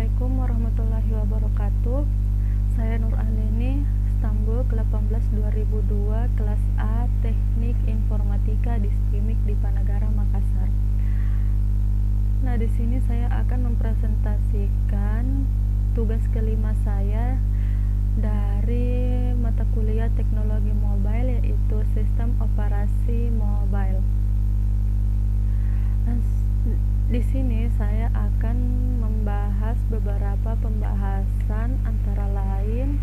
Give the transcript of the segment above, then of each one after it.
Assalamualaikum warahmatullahi wabarakatuh. Saya Nur Ahlini, Stambul 18 2002, kelas A, Teknik Informatika Diskimik di Panagara, Makassar. Nah, di sini saya akan mempresentasikan tugas kelima saya dari mata kuliah Teknologi Mobile, yaitu Sistem Operasi Mobile. Nah, di sini saya akan membahas beberapa pembahasan, antara lain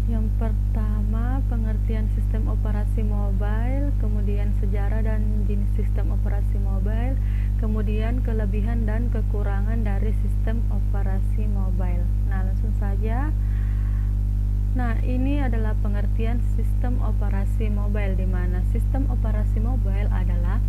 yang pertama pengertian sistem operasi mobile, kemudian sejarah dan jenis sistem operasi mobile, kemudian kelebihan dan kekurangan dari sistem operasi mobile. Nah, langsung saja. Nah, ini adalah pengertian sistem operasi mobile, di mana sistem operasi mobile adalah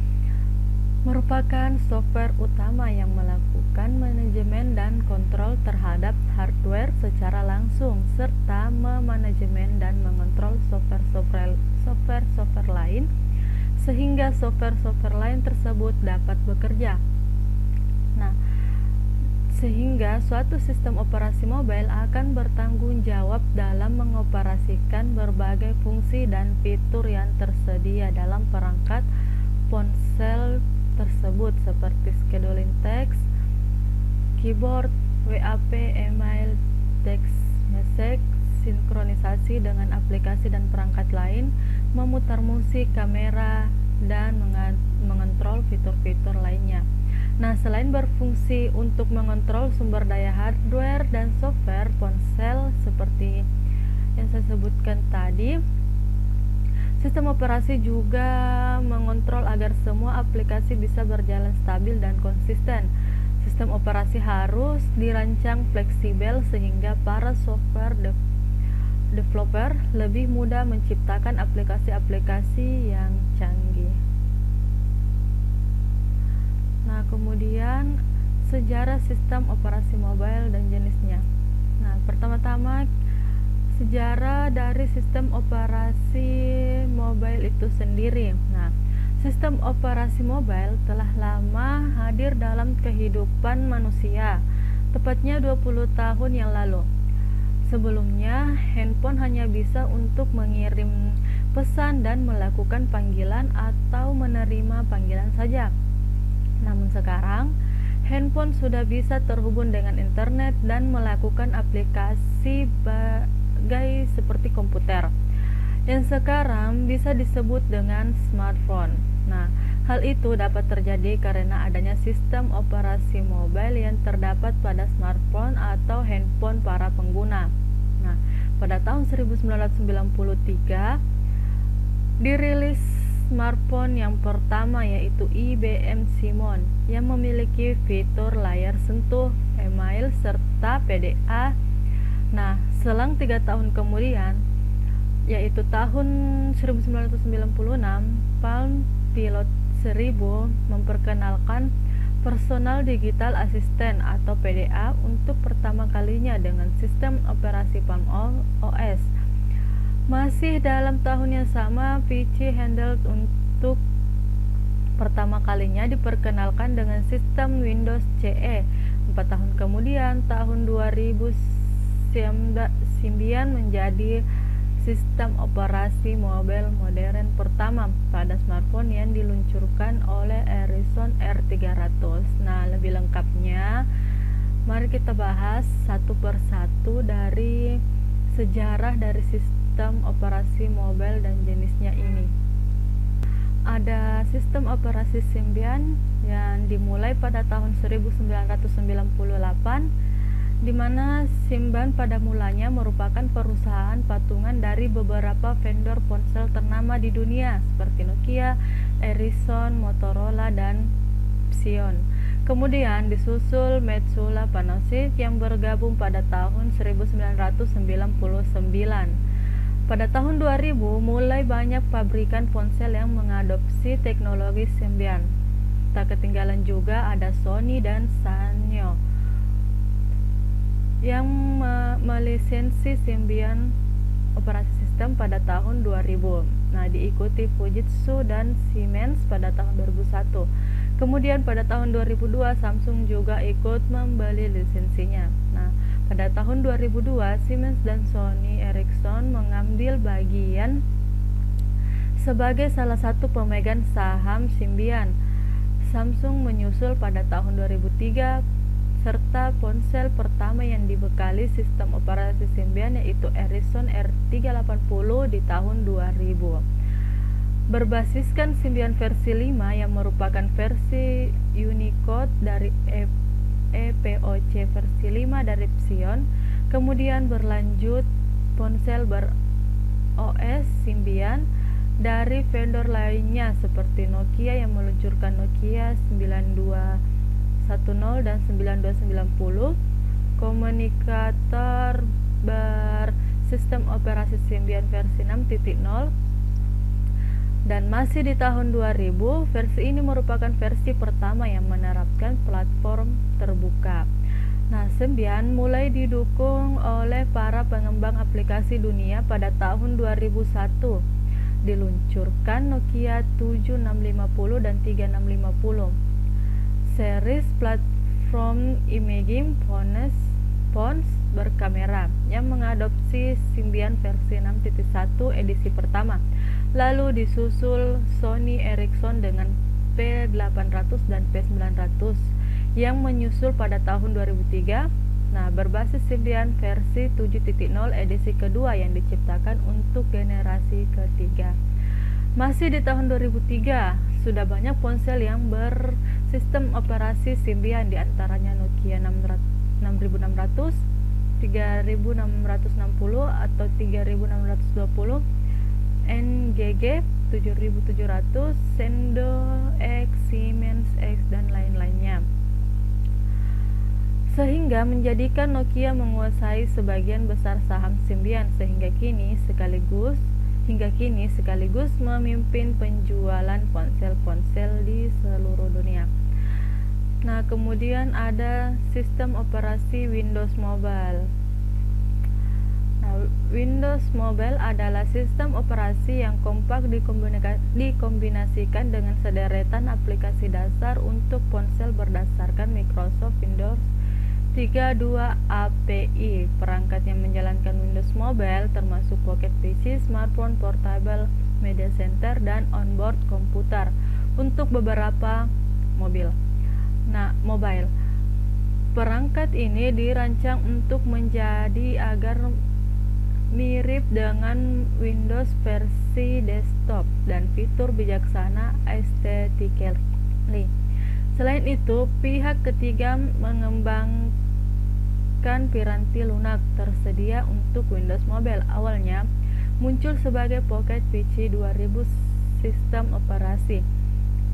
merupakan software utama yang melakukan manajemen dan kontrol terhadap hardware secara langsung, serta memanajemen dan mengontrol software-software lain sehingga software-software lain tersebut dapat bekerja. Nah, sehingga suatu sistem operasi mobile akan bertanggung jawab dalam mengoperasikan berbagai fungsi dan fitur yang tersedia dalam perangkat ponsel tersebut, seperti scheduling text, keyboard, WAP, email, text message, sinkronisasi dengan aplikasi dan perangkat lain, memutar musik, kamera, dan mengontrol fitur-fitur lainnya. Nah, selain berfungsi untuk mengontrol sumber daya hardware dan software ponsel seperti yang saya sebutkan tadi, sistem operasi juga mengontrol agar semua aplikasi bisa berjalan stabil dan konsisten. Sistem operasi harus dirancang fleksibel sehingga para software developer lebih mudah menciptakan aplikasi-aplikasi yang canggih. Nah, kemudian sejarah sistem operasi mobile dan jenisnya. Nah, pertama-tama sejarah dari sistem operasi mobile itu sendiri. Nah, sistem operasi mobile telah lama hadir dalam kehidupan manusia, tepatnya 20 tahun yang lalu. Sebelumnya, handphone hanya bisa untuk mengirim pesan dan melakukan panggilan atau menerima panggilan saja. Namun sekarang, handphone sudah bisa terhubung dengan internet dan melakukan aplikasi bagai seperti komputer, yang sekarang bisa disebut dengan smartphone. Nah, hal itu dapat terjadi karena adanya sistem operasi mobile yang terdapat pada smartphone atau handphone para pengguna. Nah, pada tahun 1993 dirilis smartphone yang pertama, yaitu IBM Simon, yang memiliki fitur layar sentuh, email, serta PDA. Nah, selang 3 tahun kemudian, yaitu tahun 1996, Palm Pilot 1000 memperkenalkan Personal Digital Assistant atau PDA untuk pertama kalinya dengan sistem operasi Palm OS. Masih dalam tahun yang sama, PC Handheld untuk pertama kalinya diperkenalkan dengan sistem Windows CE. 4 tahun kemudian, tahun 2000, Symbian menjadi sistem operasi mobile modern pertama pada smartphone yang diluncurkan oleh Ericsson R300. Nah, lebih lengkapnya mari kita bahas satu persatu dari sejarah dari sistem operasi mobile dan jenisnya ini. Ada sistem operasi Symbian yang dimulai pada tahun 1998, di mana Symbian pada mulanya merupakan perusahaan patungan dari beberapa vendor ponsel ternama di dunia seperti Nokia, Ericsson, Motorola, dan Psion. Kemudian disusul Motorola Panasonic yang bergabung pada tahun 1999. Pada tahun 2000, mulai banyak pabrikan ponsel yang mengadopsi teknologi Symbian. Tak ketinggalan juga ada Sony dan Sanyo yang melisensi Symbian operasi sistem pada tahun 2000. Nah, diikuti Fujitsu dan Siemens pada tahun 2001. Kemudian pada tahun 2002 Samsung juga ikut membeli lisensinya. Nah, pada tahun 2002 Siemens dan Sony Ericsson mengambil bagian sebagai salah satu pemegang saham Symbian. Samsung menyusul pada tahun 2003 serta ponsel pertama yang dibekali sistem operasi Symbian yaitu Ericsson R380 di tahun 2000. Berbasiskan Symbian versi 5 yang merupakan versi Unicode dari EPOC versi 5 dari Psion, kemudian berlanjut ponsel ber-OS Symbian dari vendor lainnya seperti Nokia yang meluncurkan Nokia 9210 dan 9290, komunikator bersistem operasi Symbian versi 6.0, dan masih di tahun 2000, versi ini merupakan versi pertama yang menerapkan platform terbuka. Nah, Symbian mulai didukung oleh para pengembang aplikasi dunia pada tahun 2001. Diluncurkan Nokia 7650 dan 3650. Series platform imaging phones berkamera yang mengadopsi Symbian versi 6.1 edisi pertama. Lalu disusul Sony Ericsson dengan P800 dan P900 yang menyusul pada tahun 2003. Nah, berbasis Symbian versi 7.0 edisi kedua yang diciptakan untuk generasi ketiga. Masih di tahun 2003, sudah banyak ponsel yang bersistem operasi Symbian, diantaranya Nokia 6600, 3660 atau 3620, NGG 7700, Sendo X, Siemens X, dan lain-lainnya. Sehingga menjadikan Nokia menguasai sebagian besar saham Symbian hingga kini sekaligus memimpin penjualan ponsel-ponsel di seluruh dunia. Nah, kemudian ada sistem operasi Windows Mobile. Nah, Windows Mobile adalah sistem operasi yang kompak dikombinasikan dengan sederetan aplikasi dasar untuk ponsel berdasarkan Microsoft Windows 32 API. Perangkat yang menjalankan Windows Mobile termasuk Pocket PC, smartphone, portable, media center, dan onboard komputer untuk beberapa mobile. Perangkat ini dirancang untuk menjadi agar mirip dengan Windows versi desktop dan fitur bijaksana aesthetically. Selain itu, pihak ketiga mengembangkan piranti lunak tersedia untuk Windows Mobile. Awalnya muncul sebagai Pocket PC 2000 sistem operasi.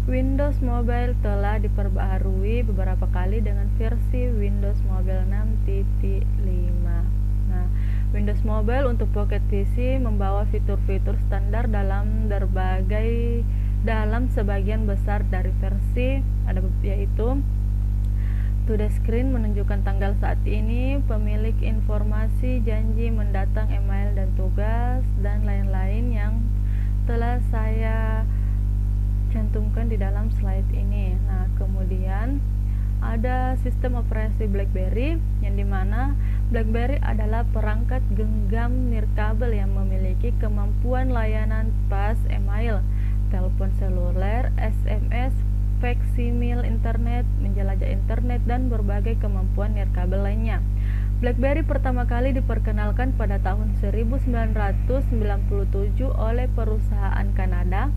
Windows Mobile telah diperbaharui beberapa kali dengan versi Windows Mobile 6.5. Nah, Windows Mobile untuk Pocket PC membawa fitur-fitur standar dalam sebagian besar dari versi, yaitu to the screen menunjukkan tanggal saat ini, pemilik informasi, janji mendatang, email dan tugas, dan lain-lain yang telah saya cantumkan di dalam slide ini. Nah, kemudian ada sistem operasi BlackBerry, yang dimana BlackBerry adalah perangkat genggam nirkabel yang memiliki kemampuan layanan pas email, telepon seluler, SMS, faksimil internet, menjelajah internet, dan berbagai kemampuan nirkabel lainnya. BlackBerry pertama kali diperkenalkan pada tahun 1997 oleh perusahaan Kanada.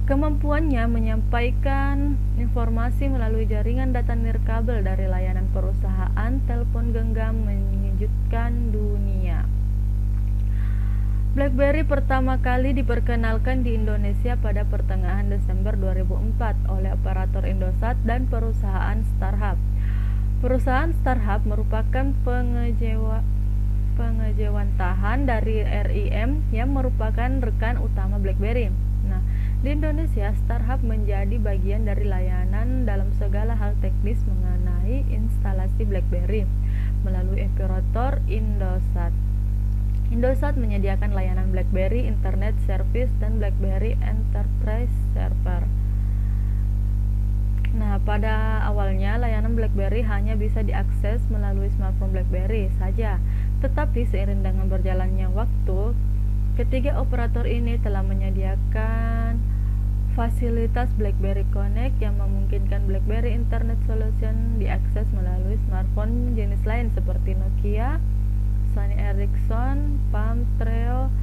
Kemampuannya menyampaikan informasi melalui jaringan data nirkabel dari layanan perusahaan telepon genggam mengejutkan dunia. BlackBerry pertama kali diperkenalkan di Indonesia pada pertengahan Desember 2004 oleh operator Indosat dan perusahaan StarHub. Perusahaan StarHub merupakan pengejawantahan dari RIM yang merupakan rekan utama BlackBerry. Nah, di Indonesia, StarHub menjadi bagian dari layanan dalam segala hal teknis mengenai instalasi BlackBerry melalui operator Indosat. Indosat menyediakan layanan BlackBerry Internet Service dan BlackBerry Enterprise Server. Nah, pada awalnya layanan BlackBerry hanya bisa diakses melalui smartphone BlackBerry saja. Tetapi seiring dengan berjalannya waktu, ketiga operator ini telah menyediakan fasilitas BlackBerry Connect yang memungkinkan BlackBerry Internet Solution diakses melalui smartphone jenis lain seperti Nokia, Sony Ericsson, Palm, Treo,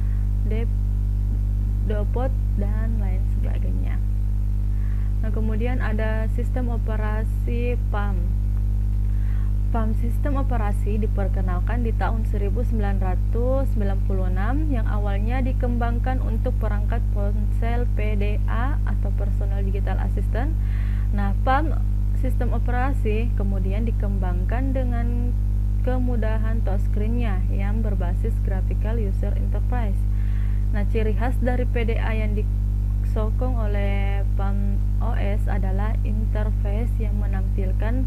Dopot, dan lain sebagainya. Nah, kemudian ada sistem operasi PAM. PAM sistem operasi diperkenalkan di tahun 1996 yang awalnya dikembangkan untuk perangkat ponsel PDA atau Personal Digital Assistant. Nah, PAM sistem operasi kemudian dikembangkan dengan kemudahan touchscreen-nya yang berbasis Graphical User Interface. Nah, ciri khas dari PDA yang disokong oleh PAM OS adalah interface yang menampilkan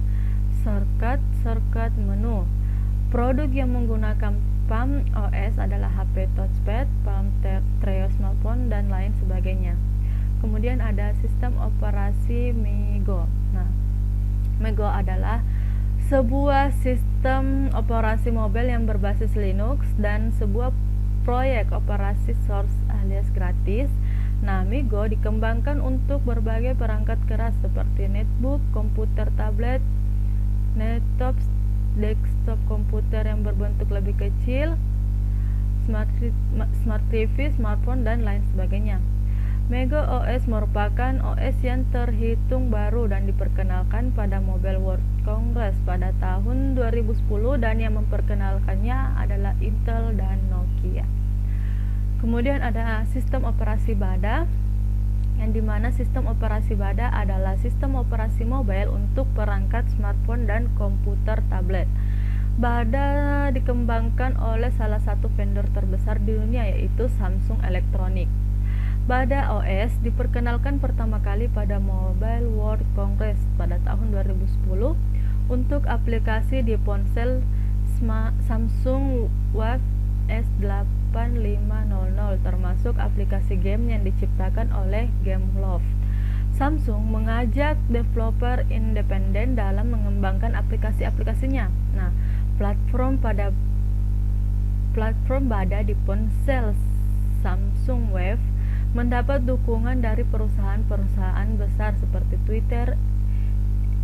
shortcut menu. Produk yang menggunakan PAM OS adalah HP touchpad, Palm Treo smartphone, dan lain sebagainya. Kemudian ada sistem operasi MeeGo. Nah, MeeGo adalah sebuah sistem operasi mobile yang berbasis Linux dan sebuah proyek operasi source alias gratis. Nah, MeeGo dikembangkan untuk berbagai perangkat keras seperti netbook, komputer tablet, laptop, desktop komputer yang berbentuk lebih kecil, smart TV, smartphone, dan lain sebagainya. MeeGo OS merupakan OS yang terhitung baru dan diperkenalkan pada Mobile World Congress pada tahun 2010 dan yang memperkenalkannya adalah Intel dan Nokia. Kemudian ada sistem operasi BADA, yang dimana sistem operasi BADA adalah sistem operasi mobile untuk perangkat smartphone dan komputer tablet. BADA dikembangkan oleh salah satu vendor terbesar di dunia yaitu Samsung Electronics. BADA OS diperkenalkan pertama kali pada Mobile World Congress pada tahun 2010 untuk aplikasi di ponsel Samsung Wave S8500 termasuk aplikasi game yang diciptakan oleh Gameloft. Samsung mengajak developer independen dalam mengembangkan aplikasi-aplikasinya. Nah, platform BADA di ponsel Samsung Wave mendapat dukungan dari perusahaan-perusahaan besar seperti Twitter,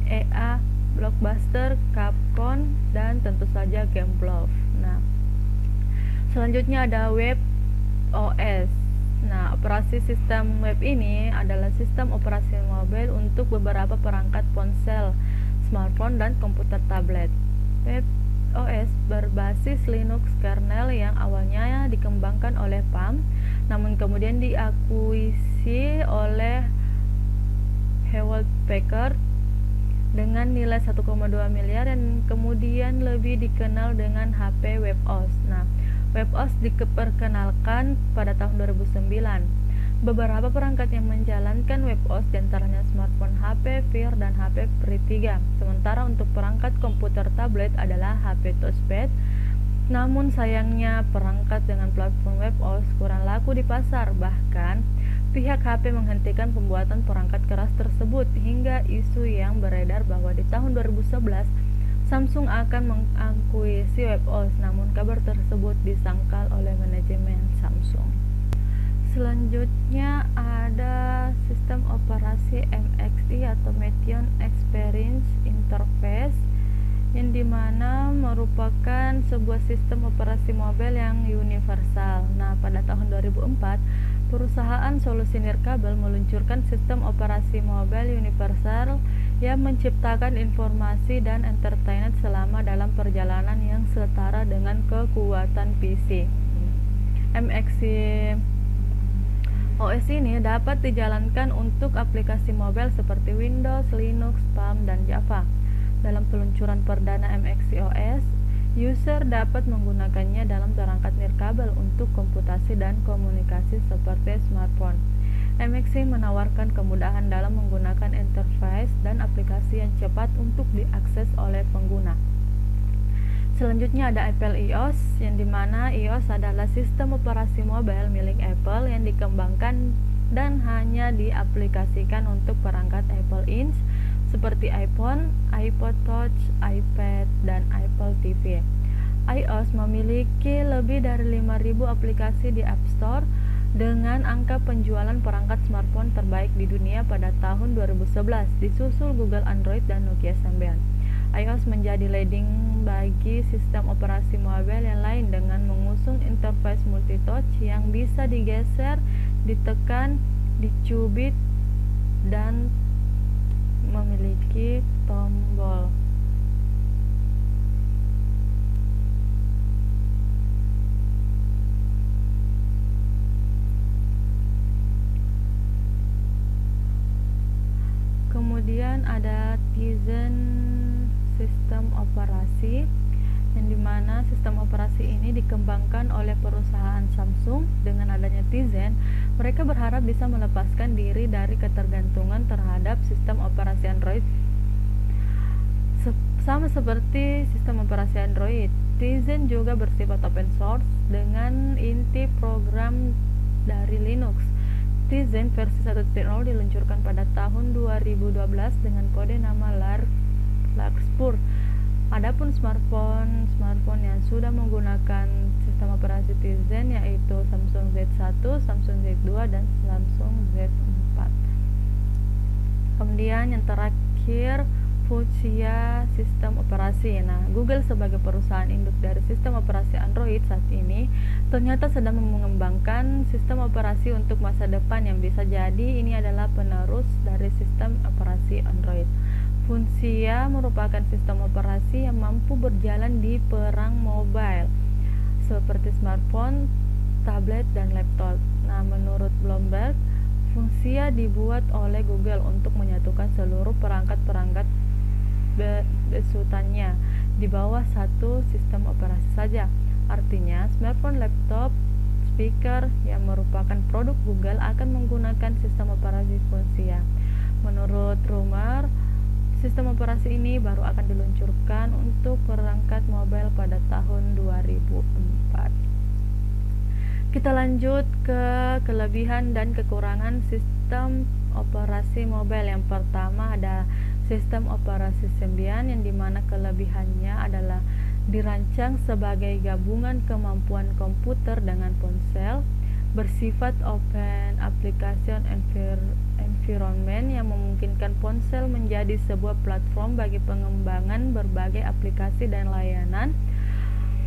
EA, Blockbuster, Capcom, dan tentu saja Gameloft. Nah, selanjutnya ada Web OS. Nah, operasi sistem web ini adalah sistem operasi mobile untuk beberapa perangkat ponsel, smartphone, dan komputer tablet. Web OS berbasis Linux kernel yang awalnya dikembangkan oleh PAM, namun kemudian diakuisisi oleh Hewlett Packard dengan nilai 1,2 miliar dan kemudian lebih dikenal dengan HP WebOS. Nah, WebOS diperkenalkan pada tahun 2009. Beberapa perangkat yang menjalankan WebOS diantaranya smartphone HP Vir dan HP Pri 3. Sementara untuk perangkat komputer tablet adalah HP touchpad. Namun sayangnya perangkat dengan platform WebOS kurang laku di pasar. Bahkan pihak HP menghentikan pembuatan perangkat keras tersebut hingga isu yang beredar bahwa di tahun 2011 Samsung akan mengakuisisi WebOS, namun kabar tersebut disangkal oleh manajemen Samsung. Selanjutnya ada sistem operasi MXI atau Metion Experience Interface, yang dimana merupakan sebuah sistem operasi mobile yang universal. Nah, pada tahun 2004, perusahaan solusi nirkabel meluncurkan sistem operasi mobile universal yang menciptakan informasi dan entertainment selama dalam perjalanan yang setara dengan kekuatan PC. MXI OS ini dapat dijalankan untuk aplikasi mobile seperti Windows, Linux, Palm, dan Java. Dalam peluncuran perdana MXI OS, user dapat menggunakannya dalam perangkat nirkabel untuk komputasi dan komunikasi seperti smartphone. MXI menawarkan kemudahan dalam menggunakan interface dan aplikasi yang cepat untuk diakses oleh pengguna. Selanjutnya ada Apple iOS, yang dimana iOS adalah sistem operasi mobile milik Apple yang dikembangkan dan hanya diaplikasikan untuk perangkat Apple Inc. seperti iPhone, iPod Touch, iPad, dan Apple TV. iOS memiliki lebih dari 5.000 aplikasi di App Store dengan angka penjualan perangkat smartphone terbaik di dunia pada tahun 2011, disusul Google Android dan Nokia Symbian. iOS menjadi leading bagi sistem operasi mobile yang lain dengan mengusung interface multitouch yang bisa digeser, ditekan, dicubit, dan memiliki tombol. Kemudian ada Tizen sistem operasi, yang dimana sistem operasi ini dikembangkan oleh perusahaan Samsung. Dengan adanya Tizen, mereka berharap bisa melepaskan diri dari ketergantungan terhadap sistem operasi Android. Sama seperti sistem operasi Android, Tizen juga bersifat open source dengan inti program dari Linux. Tizen versi 1.0 diluncurkan pada tahun 2012 dengan kode nama Larkspur. Adapun smartphone yang sudah menggunakan sistem operasi Tizen yaitu Samsung Z1, Samsung Z2, dan Samsung Z4. Kemudian yang terakhir, Fuchsia sistem operasi. Nah, Google sebagai perusahaan induk dari sistem operasi Android saat ini ternyata sedang mengembangkan sistem operasi untuk masa depan yang bisa jadi ini adalah penerus dari sistem operasi Android. Fuchsia merupakan sistem operasi yang mampu berjalan di perang mobile seperti smartphone, tablet, dan laptop. Nah, menurut Bloomberg, Fuchsia dibuat oleh Google untuk menyatukan seluruh perangkat-perangkat besutannya di bawah satu sistem operasi saja. Artinya, smartphone, laptop, speaker yang merupakan produk Google akan menggunakan sistem operasi Fuchsia. Menurut rumor, sistem operasi ini baru akan diluncurkan untuk perangkat mobile pada tahun 2004. Kita lanjut ke kelebihan dan kekurangan sistem operasi mobile. Yang pertama ada sistem operasi Symbian, yang dimana kelebihannya adalah dirancang sebagai gabungan kemampuan komputer dengan ponsel, bersifat open application environment yang memungkinkan ponsel menjadi sebuah platform bagi pengembangan berbagai aplikasi dan layanan,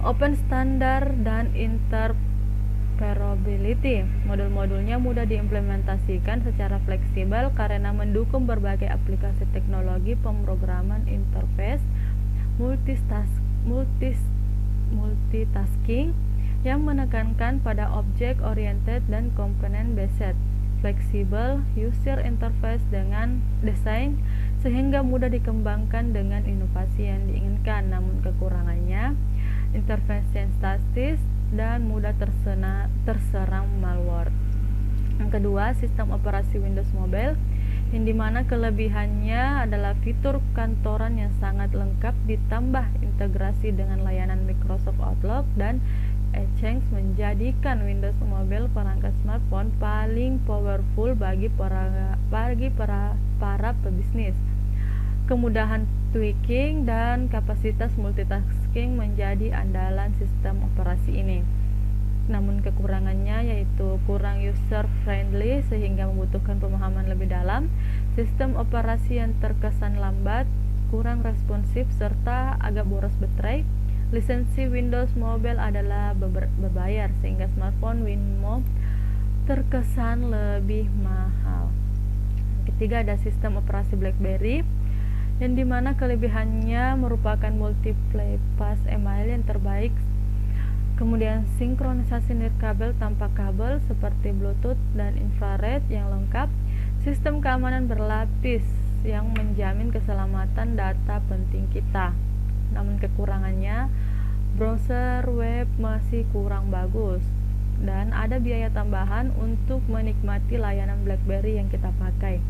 open standar, dan interoperability. Modul-modulnya mudah diimplementasikan secara fleksibel karena mendukung berbagai aplikasi teknologi pemrograman interface, multitasking yang menekankan pada object oriented dan component based, fleksibel user interface dengan desain sehingga mudah dikembangkan dengan inovasi yang diinginkan. Namun kekurangannya, interface yang statis dan mudah terserang malware. Yang kedua, sistem operasi Windows Mobile, yang dimana kelebihannya adalah fitur kantoran yang sangat lengkap ditambah integrasi dengan layanan Microsoft Outlook dan Exchange menjadikan Windows Mobile perangkat smartphone paling powerful bagi para pebisnis. Kemudahan tweaking dan kapasitas multitasking menjadi andalan sistem operasi ini. Namun kekurangannya yaitu kurang user friendly sehingga membutuhkan pemahaman lebih dalam, sistem operasi yang terkesan lambat, kurang responsif, serta agak boros baterai. Lisensi Windows Mobile adalah berbayar sehingga smartphone WinMo terkesan lebih mahal. Ketiga ada sistem operasi BlackBerry, yang dimana kelebihannya merupakan multiple pass email yang terbaik, kemudian sinkronisasi nirkabel tanpa kabel seperti Bluetooth dan infrared yang lengkap, sistem keamanan berlapis yang menjamin keselamatan data penting kita. Namun kekurangannya, browser web masih kurang bagus dan ada biaya tambahan untuk menikmati layanan BlackBerry yang kita pakai.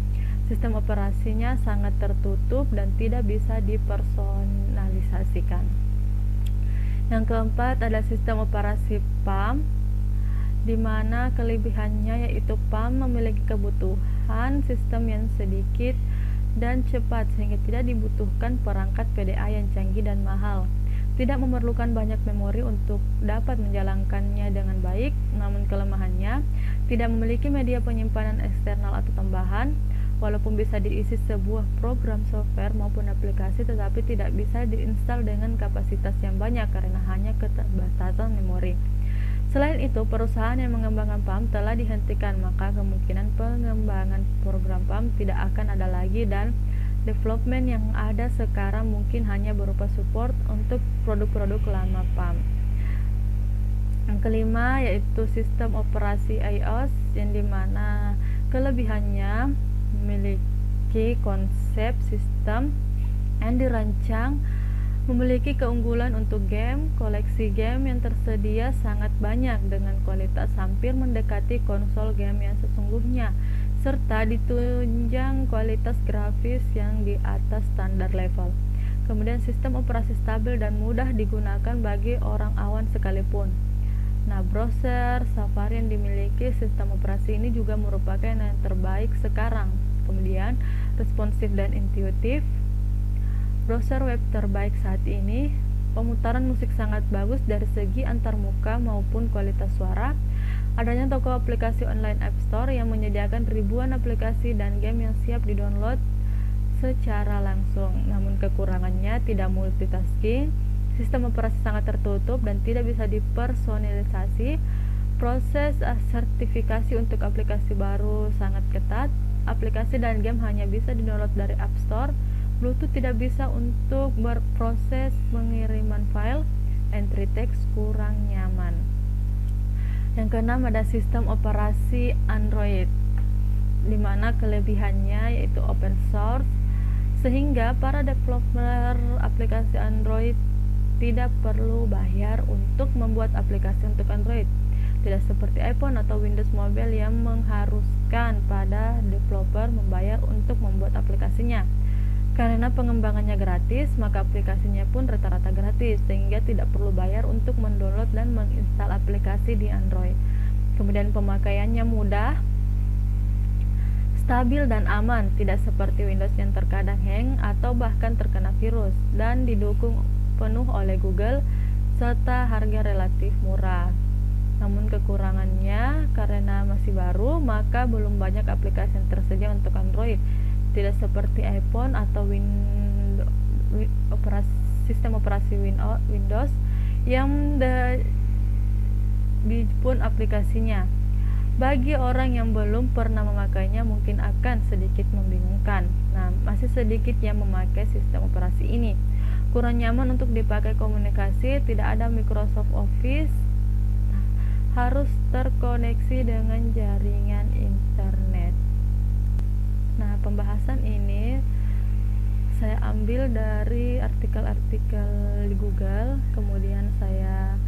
Sistem operasinya sangat tertutup dan tidak bisa dipersonalisasikan. Yang keempat adalah sistem operasi PAM, di mana kelebihannya yaitu PAM memiliki kebutuhan sistem yang sedikit dan cepat sehingga tidak dibutuhkan perangkat PDA yang canggih dan mahal. Tidak memerlukan banyak memori untuk dapat menjalankannya dengan baik, namun kelemahannya tidak memiliki media penyimpanan eksternal atau tambahan. Walaupun bisa diisi sebuah program software maupun aplikasi, tetapi tidak bisa diinstal dengan kapasitas yang banyak karena hanya keterbatasan memori. Selain itu, perusahaan yang mengembangkan PAM telah dihentikan, maka kemungkinan pengembangan program PAM tidak akan ada lagi dan development yang ada sekarang mungkin hanya berupa support untuk produk-produk lama PAM. Yang kelima yaitu sistem operasi iOS, yang dimana kelebihannya memiliki konsep sistem yang dirancang memiliki keunggulan untuk game. Koleksi game yang tersedia sangat banyak dengan kualitas hampir mendekati konsol game yang sesungguhnya, serta ditunjang kualitas grafis yang di atas standar level. Kemudian sistem operasi stabil dan mudah digunakan bagi orang awam sekalipun. Nah, browser Safari yang dimiliki sistem operasi ini juga merupakan yang terbaik sekarang. Kemudian responsif dan intuitif. Browser web terbaik saat ini. Pemutaran musik sangat bagus dari segi antarmuka maupun kualitas suara. Adanya toko aplikasi online App Store yang menyediakan ribuan aplikasi dan game yang siap di-download secara langsung. Namun kekurangannya tidak multitasking. Sistem operasi sangat tertutup dan tidak bisa dipersonalisasi. Proses sertifikasi untuk aplikasi baru sangat ketat. Aplikasi dan game hanya bisa di-download dari App Store. Bluetooth tidak bisa untuk berproses pengiriman file. Entry text kurang nyaman. Yang keenam ada sistem operasi Android, di mana kelebihannya yaitu open source, sehingga para developer aplikasi Android tidak perlu bayar untuk membuat aplikasi untuk Android. Tidak seperti iPhone atau Windows Mobile yang mengharuskan pada developer membayar untuk membuat aplikasinya. Karena pengembangannya gratis, maka aplikasinya pun rata-rata gratis, sehingga tidak perlu bayar untuk mendownload dan menginstal aplikasi di Android. Kemudian pemakaiannya mudah, stabil dan aman, tidak seperti Windows yang terkadang hang atau bahkan terkena virus, dan didukung penuh oleh Google, serta harga relatif murah. Namun kekurangannya karena masih baru, maka belum banyak aplikasi yang tersedia untuk Android. Tidak seperti iPhone atau sistem operasi Windows yang pun aplikasinya. Bagi orang yang belum pernah memakainya mungkin akan sedikit membingungkan. Nah, masih sedikit yang memakai sistem operasi ini. Kurang nyaman untuk dipakai komunikasi, tidak ada Microsoft Office, harus terkoneksi dengan jaringan internet. Nah, pembahasan ini saya ambil dari artikel-artikel di Google, kemudian saya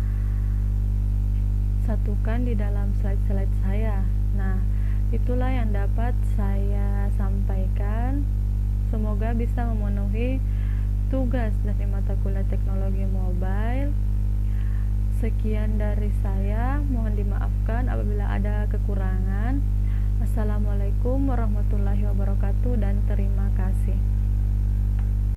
satukan di dalam slide-slide saya. Nah, itulah yang dapat saya sampaikan. Semoga bisa memenuhi tugas dari mata kuliah teknologi mobile. Sekian dari saya, mohon dimaafkan apabila ada kekurangan. Assalamualaikum warahmatullahi wabarakatuh dan terima kasih.